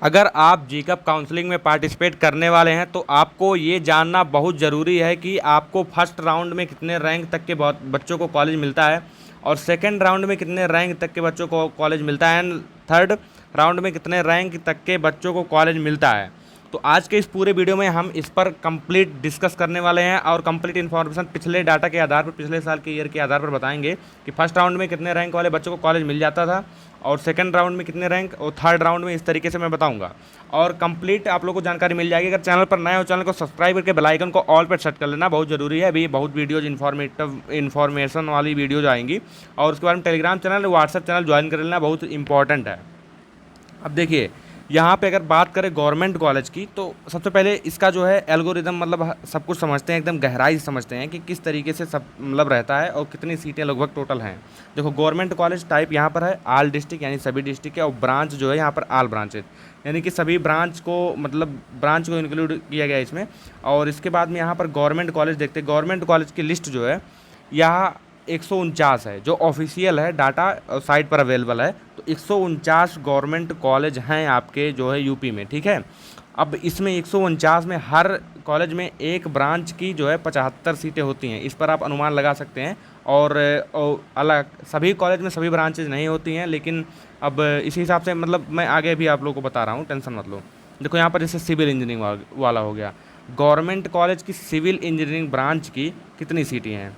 अगर आप जीकअप काउंसलिंग में पार्टिसिपेट करने वाले हैं तो आपको ये जानना बहुत ज़रूरी है कि आपको फर्स्ट राउंड में कितने रैंक तक के बच्चों को कॉलेज मिलता है, और सेकंड राउंड में कितने रैंक तक के बच्चों को कॉलेज मिलता है, एंड थर्ड राउंड में कितने रैंक तक के बच्चों को कॉलेज मिलता है। तो आज के इस पूरे वीडियो में हम इस पर कंप्लीट डिस्कस करने वाले हैं और कंप्लीट इन्फॉर्मेशन पिछले डाटा के आधार पर, पिछले साल के ईयर के आधार पर बताएंगे कि फर्स्ट राउंड में कितने रैंक वाले बच्चों को कॉलेज मिल जाता था और सेकंड राउंड में कितने रैंक, और थर्ड राउंड में इस तरीके से मैं बताऊंगा और कंप्लीट आप लोगों को जानकारी मिल जाएगी। अगर चैनल पर नए हो, चैनल को सब्सक्राइब करके बेल आइकन को ऑल पर सेट कर लेना, बहुत ज़रूरी है। अभी बहुत वीडियोज़ इन्फॉर्मेशन वाली वीडियोज़ आएंगी और उसके बाद में Telegram channel, WhatsApp channel join कर लेना, बहुत इंपॉर्टेंट है। अब देखिए यहाँ पे अगर बात करें गवर्नमेंट कॉलेज की, तो सबसे पहले इसका जो है एल्गोरिदम, मतलब सब कुछ समझते हैं, एकदम गहराई से समझते हैं कि किस तरीके से सब मतलब रहता है और कितनी सीटें लगभग टोटल हैं। देखो गवर्नमेंट कॉलेज टाइप यहाँ पर है ऑल डिस्ट्रिक्ट, यानी सभी डिस्ट्रिक्ट है, और ब्रांच जो है यहाँ पर ऑल ब्रांचेज, यानी कि सभी ब्रांच को, मतलब ब्रांच को इंक्लूड किया गया इसमें। और इसके बाद में यहाँ पर गवर्नमेंट कॉलेज देखते हैं। गवर्नमेंट कॉलेज की लिस्ट जो है यहाँ 149 है, जो ऑफिशियल है, डाटा साइट पर अवेलेबल है। तो 149 गवर्नमेंट कॉलेज हैं आपके जो है यूपी में, ठीक है। अब इसमें 149 में हर कॉलेज में एक ब्रांच की जो है 75 सीटें होती हैं, इस पर आप अनुमान लगा सकते हैं। और अलग सभी कॉलेज में सभी ब्रांचेज नहीं होती हैं, लेकिन अब इसी हिसाब से, मतलब मैं आगे भी आप लोगों को बता रहा हूँ, टेंशन मत लो। देखो यहाँ पर जैसे सिविल इंजीनियरिंग वाला हो गया, गवर्नमेंट कॉलेज की सिविल इंजीनियरिंग ब्रांच की कितनी सीटें हैं।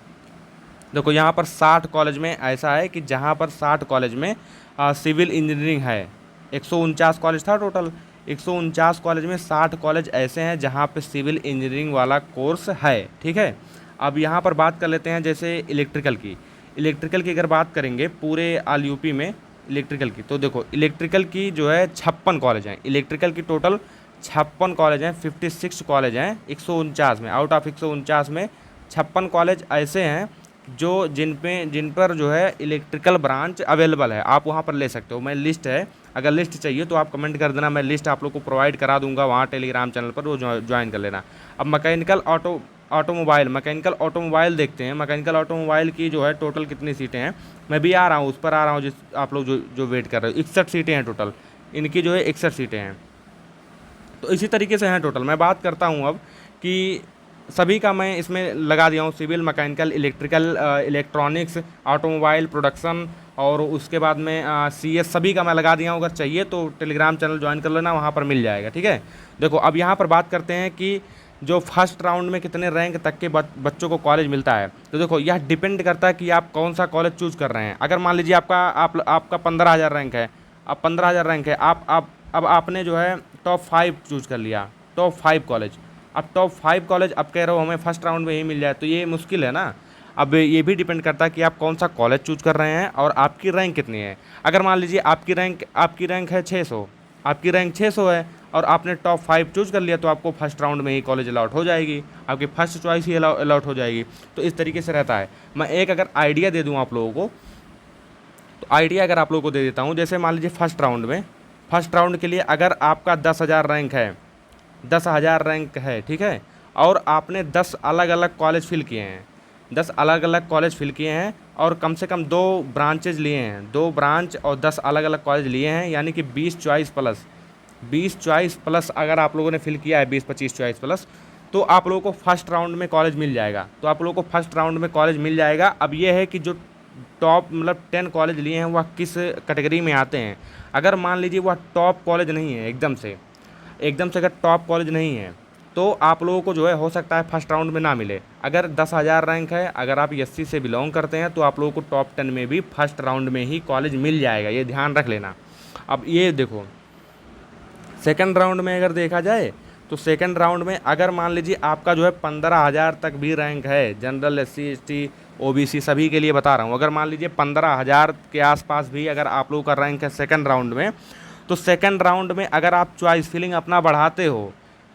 देखो यहाँ पर 60 कॉलेज में ऐसा है कि जहाँ पर 60 कॉलेज में सिविल इंजीनियरिंग है। 149 कॉलेज था टोटल, 149 कॉलेज में 60 कॉलेज ऐसे हैं जहाँ पे सिविल इंजीनियरिंग वाला कोर्स है, ठीक है। अब यहाँ पर बात कर लेते हैं जैसे इलेक्ट्रिकल की। इलेक्ट्रिकल की अगर बात करेंगे पूरे ऑल यूपी में इलेक्ट्रिकल की, तो देखो इलेक्ट्रिकल की जो है 56 कॉलेज हैं। इलेक्ट्रिकल की टोटल 56 कॉलेज हैं, 56 कॉलेज हैं 149 में। आउट ऑफ 149 में 56 कॉलेज ऐसे हैं जो जिन पर जो है इलेक्ट्रिकल ब्रांच अवेलेबल है, आप वहाँ पर ले सकते हो। मैं लिस्ट है, अगर लिस्ट चाहिए तो आप कमेंट कर देना, मैं लिस्ट आप लोग को प्रोवाइड करा दूंगा वहाँ टेलीग्राम चैनल पर, वो ज्वाइन कर लेना। अब मैकेनिकल मैकेनिकल ऑटोमोबाइल देखते हैं। मैकेनिकल ऑटोमोबाइल की जो है टोटल कितनी सीटें हैं, मैं भी आ रहा हूँ, उस पर आ रहा हूँ, जिस आप लोग जो वेट कर रहे हो। 61 सीटें हैं टोटल, इनकी जो है 61 सीटें हैं। तो इसी तरीके से हैं टोटल। मैं बात करता हूँ अब कि सभी का मैं इसमें लगा दिया हूँ, civil, mechanical, electrical, electronics, automobile, production, और उसके बाद में CS, सभी का मैं लगा दिया हूँ। अगर चाहिए तो टेलीग्राम चैनल ज्वाइन कर लेना, वहाँ पर मिल जाएगा, ठीक है। देखो अब यहाँ पर बात करते हैं कि जो फर्स्ट राउंड में कितने रैंक तक के बच्चों को कॉलेज मिलता है। तो देखो यह डिपेंड करता है कि आप कौन सा कॉलेज चूज़ कर रहे हैं। अगर मान लीजिए आपका 15,000 रैंक है, अब 15,000 रैंक है, अब आपने जो है टॉप 5 चूज़ कर लिया, टॉप 5 कॉलेज। अब टॉप 5 कॉलेज अब कह रहे हो हमें फर्स्ट राउंड में ही मिल जाए, तो ये मुश्किल है ना। अब ये भी डिपेंड करता है कि आप कौन सा कॉलेज चूज़ कर रहे हैं और आपकी रैंक कितनी है। अगर मान लीजिए आपकी रैंक है 600, आपकी रैंक 600 है और आपने टॉप 5 चूज़ कर लिया, तो आपको फर्स्ट राउंड में ही कॉलेज अलॉट हो जाएगी, आपकी फर्स्ट चॉइस ही अलॉट हो जाएगी। तो इस तरीके से रहता है। मैं एक अगर आइडिया दे दूँ आप लोगों को, तो आइडिया अगर आप लोगों को दे देता हूँ, जैसे मान लीजिए फर्स्ट राउंड के लिए अगर आपका 10,000 रैंक है, 10,000 रैंक है, ठीक है, और आपने 10 अलग अलग कॉलेज फिल किए हैं, 10 अलग अलग कॉलेज फिल किए हैं और कम से कम 2 ब्रांचेज लिए हैं, 2 ब्रांच और 10 अलग अलग कॉलेज लिए हैं, यानी कि 20 चॉइस प्लस अगर आप लोगों ने फिल किया है 20-25 चॉइस प्लस, तो आप लोगों को फर्स्ट राउंड में कॉलेज मिल जाएगा। अब ये है कि जो टॉप मतलब 10 कॉलेज लिए हैं वह किस कैटेगरी में आते हैं। अगर मान लीजिए वह टॉप कॉलेज नहीं है, एकदम से अगर टॉप कॉलेज नहीं है, तो आप लोगों को जो है हो सकता है फर्स्ट राउंड में ना मिले। अगर 10,000 रैंक है, अगर आप SC से बिलोंग करते हैं, तो आप लोगों को टॉप 10 में भी फर्स्ट राउंड में ही कॉलेज मिल जाएगा, ये ध्यान रख लेना। अब ये देखो सेकंड राउंड में अगर देखा जाए, तो सेकंड राउंड में अगर मान लीजिए आपका जो है 15,000 तक भी रैंक है, जनरल, SC ST OBC सभी के लिए बता रहा हूँ, अगर मान लीजिए 15,000 के आसपास भी अगर आप लोगों का रैंक है सेकंड राउंड में, तो सेकंड राउंड में अगर आप चॉइस फिलिंग अपना बढ़ाते हो,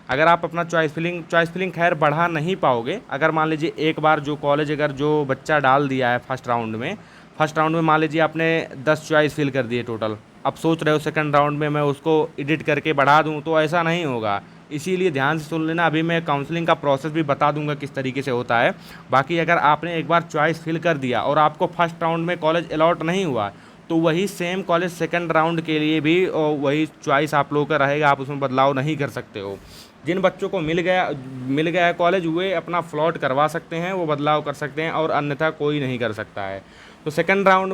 अगर आप अपना चॉइस फिलिंग खैर बढ़ा नहीं पाओगे। अगर मान लीजिए एक बार जो कॉलेज अगर जो बच्चा डाल दिया है फर्स्ट राउंड में मान लीजिए आपने 10 चॉइस फिल कर दिए टोटल, अब सोच रहे हो सेकंड राउंड में मैं उसको एडिट करके बढ़ा दूं, तो ऐसा नहीं होगा। इसीलिए ध्यान से सुन लेना, अभी मैं काउंसलिंग का प्रोसेस भी बता दूंगा किस तरीके से होता है। बाकी अगर आपने एक बार चॉइस फिल कर दिया और आपको फर्स्ट राउंड में कॉलेज अलॉट नहीं हुआ, तो वही सेम कॉलेज सेकंड राउंड के लिए भी वही चॉइस आप लोगों का रहेगा, आप उसमें बदलाव नहीं कर सकते हो। जिन बच्चों को मिल गया है कॉलेज, वे अपना फ्लॉट करवा सकते हैं, वो बदलाव कर सकते हैं, और अन्यथा कोई नहीं कर सकता है। तो सेकंड राउंड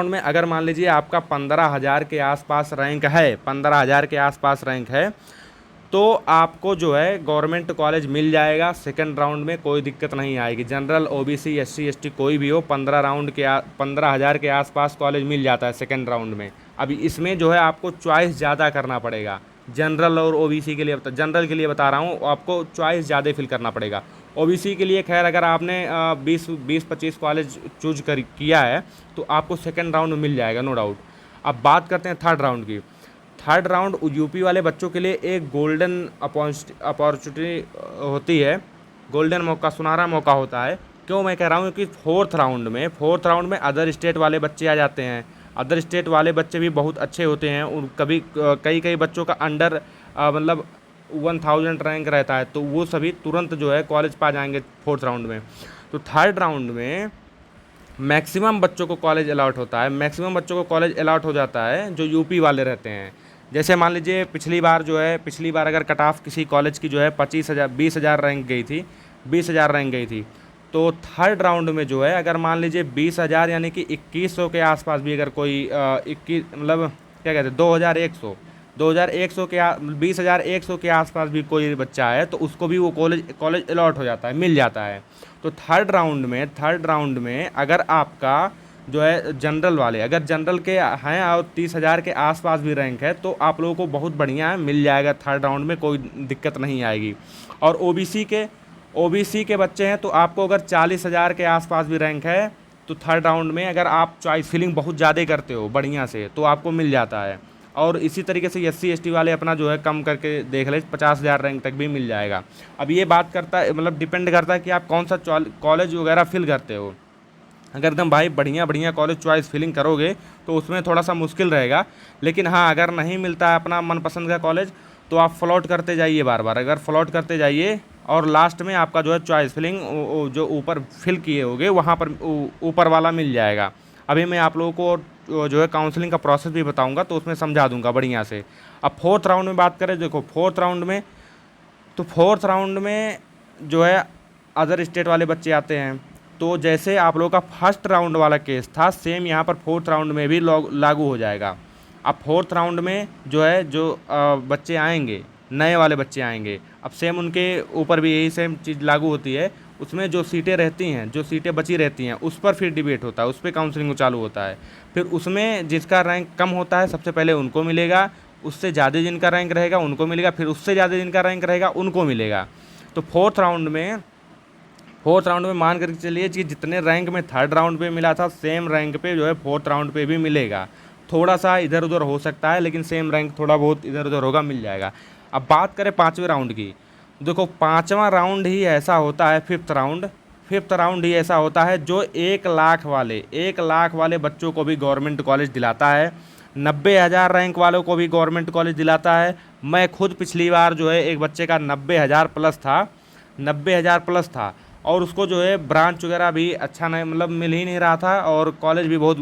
में अगर मान लीजिए आपका 15,000 के आसपास रैंक है, 15,000 के आसपास रैंक है, तो आपको जो है गवर्नमेंट कॉलेज मिल जाएगा। सेकंड राउंड में कोई दिक्कत नहीं आएगी। जनरल, ओबीसी, एससी, एसटी कोई भी हो, 15,000 के आसपास कॉलेज मिल जाता है सेकंड राउंड में। अभी इसमें जो है आपको चॉइस ज़्यादा करना पड़ेगा। जनरल और ओबीसी के लिए जनरल के लिए बता रहा हूँ, आपको चॉइस ज़्यादा फिल करना पड़ेगा। ओबीसी के लिए खैर अगर आपने 20-25 कॉलेज चूज किया है तो आपको सेकंड राउंड में मिल जाएगा, नो डाउट। अब बात करते हैं थर्ड राउंड की। थर्ड राउंड यूपी वाले बच्चों के लिए एक गोल्डन अपॉर्चुनिटी होती है, गोल्डन मौका, सुनहरा मौका होता है। क्यों मैं कह रहा हूँ कि फोर्थ राउंड में अदर स्टेट वाले बच्चे आ जाते हैं। अदर स्टेट वाले बच्चे भी बहुत अच्छे होते हैं, उन कभी कई बच्चों का अंडर मतलब 1000 रैंक रहता है, तो वो सभी तुरंत जो है कॉलेज पा जाएंगे फोर्थ राउंड में। तो थर्ड राउंड में मैक्सिमम बच्चों को कॉलेज अलाउट होता है, मैक्सिमम बच्चों को कॉलेज अलाउट हो जाता है जो यूपी वाले रहते हैं। जैसे मान लीजिए पिछली बार अगर कट ऑफ किसी कॉलेज की जो है 20,000 रैंक गई थी, 20,000 रैंक गई थी, तो थर्ड राउंड में जो है अगर मान लीजिए 20,000 यानी कि 2100 के आसपास भी अगर कोई 21 मतलब क्या कहते हैं 2100 के 20,100 के आसपास भी कोई बच्चा है तो उसको भी वो कॉलेज अलॉट हो जाता है, मिल जाता है। तो थर्ड राउंड में अगर आपका जो है जनरल वाले अगर जनरल के हैं और 30,000 के आसपास भी रैंक है तो आप लोगों को बहुत बढ़िया मिल जाएगा, थर्ड राउंड में कोई दिक्कत नहीं आएगी। और ओबीसी के बच्चे हैं तो आपको अगर 40,000 के आसपास भी रैंक है तो थर्ड राउंड में अगर आप चॉइस फिलिंग बहुत ज़्यादा करते हो बढ़िया से तो आपको मिल जाता है। और इसी तरीके से एससी एसटी वाले अपना जो है कम करके देख ले, 50,000 रैंक तक भी मिल जाएगा। अब ये बात करता है मतलब डिपेंड करता है कि आप कौन सा कॉलेज वगैरह फिल करते हो। अगर एकदम भाई बढ़िया कॉलेज चॉइस फिलिंग करोगे तो उसमें थोड़ा सा मुश्किल रहेगा, लेकिन हाँ अगर नहीं मिलता है अपना मनपसंद का कॉलेज तो आप फ्लॉट करते जाइए बार, अगर फ्लॉट करते जाइए और लास्ट में आपका जो है चॉइस फिलिंग जो ऊपर फिल किए होगे वहाँ पर ऊपर वाला मिल जाएगा। अभी मैं आप लोगों को जो है काउंसलिंग का प्रोसेस भी बताऊंगा तो उसमें समझा दूंगा बढ़िया से। अब फोर्थ राउंड में बात करें, देखो फोर्थ राउंड में जो है अदर स्टेट वाले बच्चे आते हैं। तो जैसे आप लोगों का फर्स्ट राउंड वाला केस था सेम यहाँ पर फोर्थ राउंड में भी लागू हो जाएगा। अब फोर्थ राउंड में जो है बच्चे आएंगे, नए वाले बच्चे आएंगे, अब सेम उनके ऊपर भी यही सेम चीज़ लागू होती है। उसमें जो सीटें रहती हैं, जो सीटें बची रहती हैं उस पर फिर डिबेट होता है, उस पर काउंसलिंग चालू होता है। फिर उसमें जिसका रैंक कम होता है सबसे पहले उनको मिलेगा, उससे ज़्यादा जिनका रैंक रहेगा उनको मिलेगा, फिर उससे ज़्यादा जिनका रैंक रहेगा उनको मिलेगा। तो फोर्थ राउंड में मान करके चलिए कि जितने रैंक में थर्ड राउंड पे मिला था सेम रैंक पे जो है फोर्थ राउंड पे भी मिलेगा। थोड़ा सा इधर उधर हो सकता है लेकिन सेम रैंक थोड़ा बहुत इधर उधर होगा, मिल जाएगा। अब बात करें पाँचवें राउंड की, देखो पाँचवा राउंड ही ऐसा होता है, फिफ्थ राउंड ही ऐसा होता है जो 1 लाख वाले बच्चों को भी गवर्नमेंट कॉलेज दिलाता है, 90,000 रैंक वालों को भी गवर्नमेंट कॉलेज दिलाता है। मैं खुद पिछली बार जो है एक बच्चे का 90,000 प्लस था और उसको जो है ब्रांच वगैरह भी अच्छा नहीं मतलब मिल ही नहीं रहा था और कॉलेज भी बहुत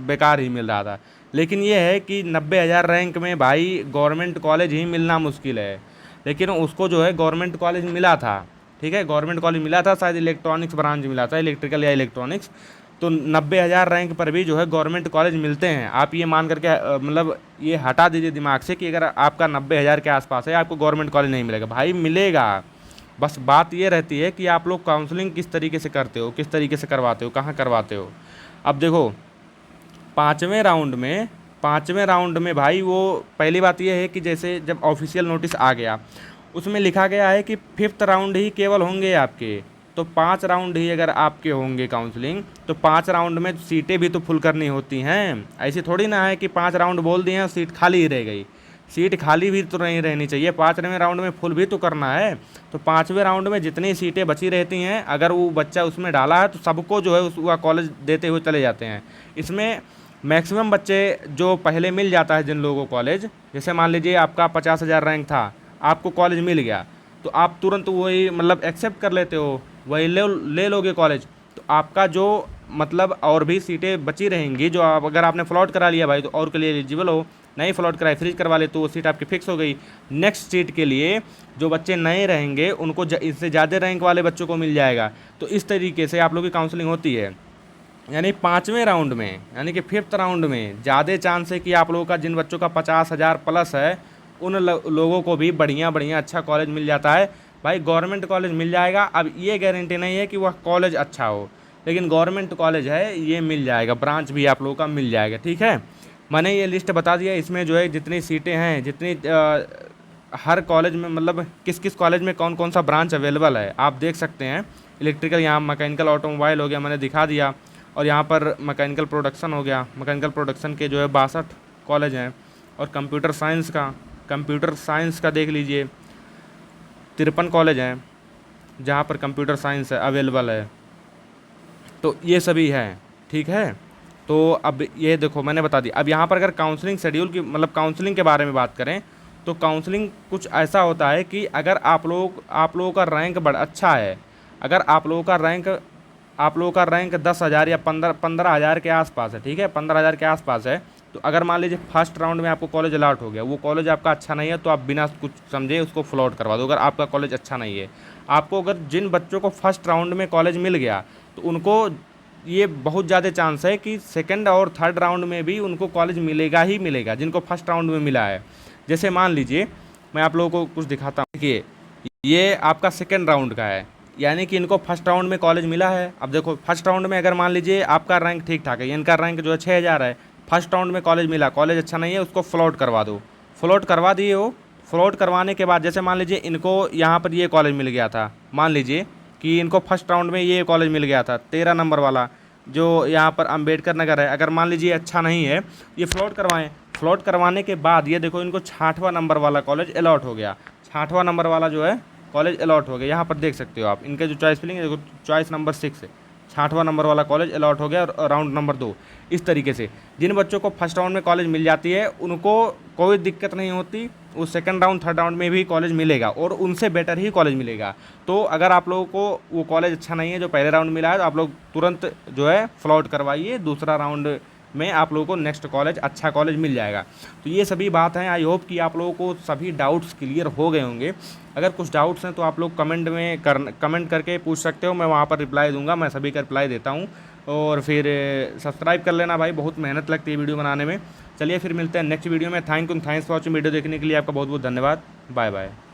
बेकार ही मिल रहा था। लेकिन ये है कि 90,000 रैंक में भाई गवर्नमेंट कॉलेज ही मिलना मुश्किल है, लेकिन उसको जो है गवर्नमेंट कॉलेज मिला था, ठीक है गवर्नमेंट कॉलेज मिला था, शायद इलेक्ट्रॉनिक्स ब्रांच मिला था, इलेक्ट्रिकल या इलेक्ट्रॉनिक्स। तो 90,000 रैंक पर भी जो है गवर्नमेंट कॉलेज मिलते हैं। आप ये मान करके मतलब ये हटा दीजिए दिमाग से कि अगर आपका 90,000 के आसपास है आपको गवर्नमेंट कॉलेज नहीं मिलेगा, भाई मिलेगा। बस बात ये रहती है कि आप लोग काउंसलिंग किस तरीके से करते हो, किस तरीके से करवाते हो, कहाँ करवाते हो। अब देखो पाँचवें राउंड में भाई वो पहली बात ये है कि जैसे जब ऑफिशियल नोटिस आ गया उसमें लिखा गया है कि फिफ्थ राउंड ही केवल होंगे आपके, तो 5 राउंड ही अगर आपके होंगे काउंसलिंग तो 5 राउंड में सीटें भी तो फुल करनी होती हैं। ऐसी थोड़ी ना है कि 5 राउंड बोल दिए हैं सीट खाली ही रह गई, सीट खाली भी तो नहीं रहनी चाहिए, 5वें राउंड में फुल भी तो करना है। तो 5वें राउंड में जितनी सीटें बची रहती हैं अगर वो बच्चा उसमें डाला है तो सबको जो है उस कॉलेज देते हुए चले जाते हैं। इसमें मैक्सिमम बच्चे जो पहले मिल जाता है जिन लोगों को कॉलेज, जैसे मान लीजिए आपका 50,000 रैंक था, आपको कॉलेज मिल गया तो आप तुरंत वही मतलब एक्सेप्ट कर लेते हो, वही ले लोगे कॉलेज। तो आपका जो मतलब और भी सीटें बची रहेंगी, जो आप अगर आपने फ्लॉट करा लिया भाई तो और के लिए एलिजिबल हो, नहीं फ्लॉट कराए फ्रीज करवा ले तो वो सीट आपकी फिक्स हो गई। नेक्स्ट सीट के लिए जो बच्चे नए रहेंगे उनको इससे ज़्यादा रैंक वाले बच्चों को मिल जाएगा। तो इस तरीके से आप लोगों की काउंसलिंग होती है। यानी 5वें राउंड में, यानी कि 5th राउंड में ज़्यादा चांस है कि आप लोगों का, जिन बच्चों का 50,000 प्लस है, उन लोगों को भी बढ़िया बढ़िया अच्छा कॉलेज मिल जाता है भाई। गवर्नमेंट कॉलेज मिल जाएगा। अब ये गारंटी नहीं है कि वह कॉलेज अच्छा हो, लेकिन गवर्नमेंट कॉलेज है, ये मिल जाएगा, ब्रांच भी आप लोगों का मिल जाएगा। ठीक है, मैंने ये लिस्ट बता दिया। इसमें जो है जितनी सीटें हैं, जितनी हर कॉलेज में, मतलब किस किस कॉलेज में कौन कौन सा ब्रांच अवेलेबल है आप देख सकते हैं। इलेक्ट्रिकल, यहाँ मैकेनिकल ऑटोमोबाइल हो गया, मैंने दिखा दिया। और यहाँ पर मैकेनिकल प्रोडक्शन हो गया, मैकेनिकल प्रोडक्शन के जो है 62 कॉलेज हैं। और कंप्यूटर साइंस का देख लीजिए 53 कॉलेज हैं जहाँ पर कंप्यूटर साइंस है अवेलेबल है। तो ये सभी है। ठीक है, तो अब ये देखो मैंने बता दी। अब यहाँ पर अगर काउंसलिंग शेड्यूल की, मतलब काउंसलिंग के बारे में बात करें तो काउंसलिंग कुछ ऐसा होता है कि अगर आप लोगों का रैंक बड़ा अच्छा है, अगर आप लोगों का रैंक 10,000 या 15,000 के आसपास है, ठीक है, 15,000 के आसपास है, तो अगर मान लीजिए फर्स्ट राउंड में आपको कॉलेज अलॉट हो गया, वो कॉलेज आपका अच्छा नहीं है तो आप बिना कुछ समझे उसको फ्लॉट करवा दो। अगर आपका कॉलेज अच्छा नहीं है, आपको अगर जिन बच्चों को फर्स्ट राउंड में कॉलेज मिल गया तो उनको ये बहुत ज़्यादा चांस है कि सेकंड और थर्ड राउंड में भी उनको कॉलेज मिलेगा ही मिलेगा, जिनको फर्स्ट राउंड में मिला है। जैसे मान लीजिए मैं आप लोगों को कुछ दिखाता हूँ। देखिए ये आपका सेकंड राउंड का है, यानी कि इनको फर्स्ट राउंड में कॉलेज मिला है। अब देखो फर्स्ट राउंड में अगर मान लीजिए आपका रैंक ठीक ठाक है, इनका रैंक जो है 6,000 है, फर्स्ट राउंड में कॉलेज मिला, कॉलेज अच्छा नहीं है, उसको फ्लॉट करवा दो। फ्लॉट करवा दिए हो, फ्लॉट करवाने के बाद जैसे मान लीजिए इनको यहाँ पर ये कॉलेज मिल गया था, मान लीजिए कि इनको फर्स्ट राउंड में ये कॉलेज मिल गया था 13 नंबर वाला, जो यहाँ पर अंबेडकर नगर है। अगर मान लीजिए अच्छा नहीं है, ये फ्लॉट करवाएं। फ्लॉट करवाने के बाद ये देखो इनको 60वां नंबर वाला कॉलेज अलॉट हो गया, 60वां नंबर वाला जो है कॉलेज अलॉट हो गया। यहाँ पर देख सकते हो आप, इनके जो चॉइस फिलिंग है, देखो चॉइस नंबर 6 है, 60वां नंबर वाला कॉलेज अलॉट हो गया राउंड नंबर 2। इस तरीके से जिन बच्चों को फर्स्ट राउंड में कॉलेज मिल जाती है उनको कोई दिक्कत नहीं होती, वो सेकंड राउंड थर्ड राउंड में भी कॉलेज मिलेगा और उनसे बेटर ही कॉलेज मिलेगा। तो अगर आप लोगों को वो कॉलेज अच्छा नहीं है जो पहले राउंड मिला है, तो आप लोग तुरंत जो है फ्लॉट करवाइए, दूसरा राउंड में आप लोगों को नेक्स्ट कॉलेज, अच्छा कॉलेज मिल जाएगा। तो ये सभी बात हैं। आई होप कि आप लोगों को सभी डाउट्स क्लियर हो गए होंगे। अगर कुछ डाउट्स हैं तो आप लोग कमेंट करके पूछ सकते हो, मैं वहाँ पर रिप्लाई दूंगा, मैं सभी का रिप्लाई देता हूँ। और फिर सब्सक्राइब कर लेना भाई, बहुत मेहनत लगती है वीडियो बनाने में। चलिए फिर मिलते हैं नेक्स्ट वीडियो में। Thanks for watching. वीडियो देखने के लिए आपका बहुत बहुत धन्यवाद। Bye bye.